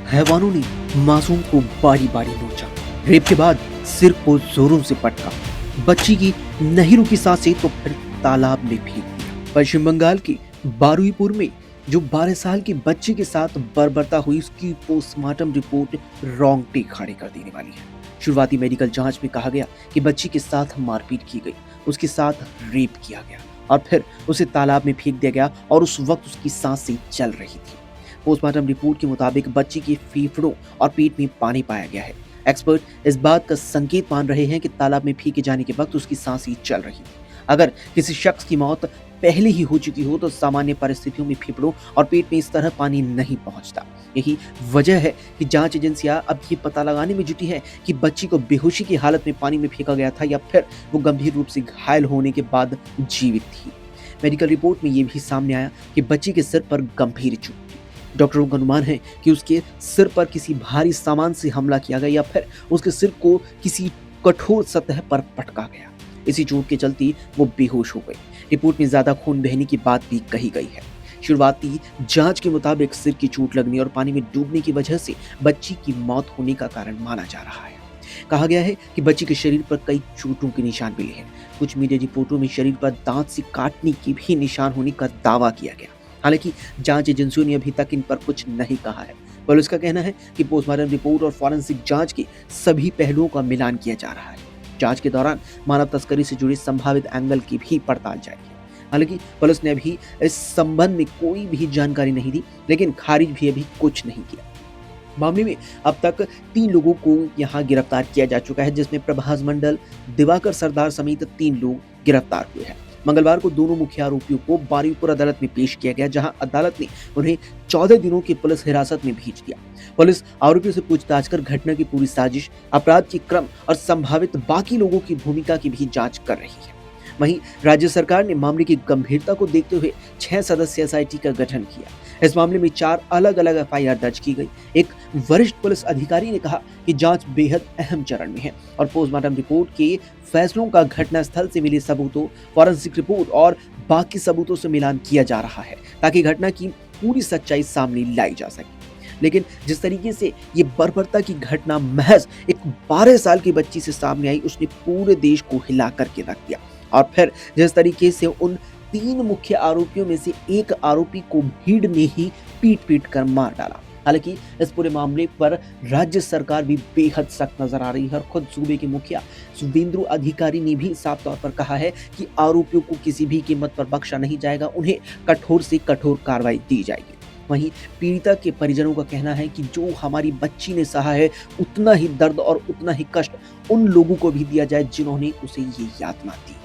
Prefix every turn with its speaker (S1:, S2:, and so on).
S1: हैवानों ने मासूम को बारी बारी नोचा, रेप के बाद सिर को जोरों से पटका, बच्ची की नहीं रुकी सांसें तो फिर तालाब में फेंक दिया। पश्चिम बंगाल के बारुईपुर में जो 12 साल की बच्ची के साथ बर्बरता हुई, उसकी पोस्टमार्टम रिपोर्ट रोंगटे खड़े कर देने वाली है। शुरुआती मेडिकल जांच में कहा गया कि बच्ची के साथ मारपीट की गई, उसके साथ रेप किया गया और फिर उसे तालाब में फेंक दिया गया और उस वक्त उसकी सांसें चल रही थी। पोस्टमार्टम रिपोर्ट के मुताबिक बच्ची के फेफड़ों और पेट में पानी पाया गया है। एक्सपर्ट इस बात का संकेत मान रहे हैं कि तालाब में फेंके जाने के वक्त उसकी सांसें चल रही थी। अगर किसी शख्स की मौत पहले ही हो चुकी हो तो सामान्य परिस्थितियों में फेफड़ों और पेट में इस तरह पानी नहीं पहुंचता। यही वजह है कि जांच एजेंसियां अब ये पता लगाने में जुटी है कि बच्ची को बेहोशी की हालत में पानी में फेंका गया था या फिर वो गंभीर रूप से घायल होने के बाद जीवित थी। मेडिकल रिपोर्ट में ये भी सामने आया कि बच्ची के सिर पर गंभीर चोट थी। डॉक्टरों का अनुमान है कि उसके सिर पर किसी भारी सामान से हमला किया गया या फिर उसके सिर को किसी कठोर सतह पर पटका गया। इसी चोट के चलते वो बेहोश हो गई। रिपोर्ट में ज्यादा खून बहने की बात भी कही गई है। शुरुआती जांच के मुताबिक सिर की चोट लगने और पानी में डूबने की वजह से बच्ची की मौत होने का कारण माना जा रहा है। कहा गया है कि बच्ची के शरीर पर कई चोटों के निशान मिले हैं। कुछ मीडिया रिपोर्टों में शरीर पर दांत से काटने के भी निशान होने का दावा किया गया। हालांकि जांच एजेंसियों ने अभी तक इन पर कुछ नहीं कहा है। पुलिस का कहना है कि पोस्टमार्टम रिपोर्ट और फॉरेंसिक जांच के सभी पहलुओं का मिलान किया जा रहा है। जांच के दौरान मानव तस्करी से जुड़े संभावित एंगल की भी पड़ताल जाएगी। हालांकि पुलिस ने अभी इस संबंध में कोई भी जानकारी नहीं दी, लेकिन खारिज भी अभी कुछ नहीं किया। मामले में अब तक 3 लोगों को यहां गिरफ्तार किया जा चुका है, जिसमें प्रभास मंडल, दिवाकर सरदार समेत 3 लोग गिरफ्तार हुए हैं। मंगलवार को दोनों मुख्य आरोपियों को बारुईपुर अदालत में पेश किया गया, जहां अदालत ने उन्हें 14 दिनों की पुलिस हिरासत में भेज दिया। पुलिस आरोपियों से पूछताछ कर घटना की पूरी साजिश, अपराध के क्रम और संभावित बाकी लोगों की भूमिका की भी जांच कर रही है। वहीं राज्य सरकार ने मामले की गंभीरता को देखते हुए 6 सदस्यीय एसआईटी का गठन किया। इस मामले में 4 अलग अलग एफआईआर दर्ज की गई। एक वरिष्ठ पुलिस अधिकारी ने कहा कि जांच बेहद अहम चरण में है और पोस्टमार्टम रिपोर्ट के फैसलों का घटनास्थल से मिले सबूतों, फॉरेंसिक रिपोर्ट और बाकी सबूतों से मिलान किया जा रहा है, ताकि घटना की पूरी सच्चाई सामने लाई जा सके। लेकिन जिस तरीके से ये बर्बरता की घटना महज एक 12 साल की बच्ची से सामने आई, उसने पूरे देश को हिला करके रख दिया। और फिर जिस तरीके से उन 3 मुख्य आरोपियों में से एक आरोपी को भीड़ ने ही पीट कर मार डाला। हालांकि इस पूरे मामले पर राज्य सरकार भी बेहद सख्त नजर आ रही है और खुद सूबे के मुखिया शुभेंदु अधिकारी ने भी साफ तौर पर कहा है कि आरोपियों को किसी भी कीमत पर बख्शा नहीं जाएगा, उन्हें कठोर से कठोर कार्रवाई दी जाएगी। वहीं पीड़िता के परिजनों का कहना है कि जो हमारी बच्ची ने सहा है, उतना ही दर्द और उतना ही कष्ट उन लोगों को भी दिया जाए जिन्होंने उसे ये यातना दी।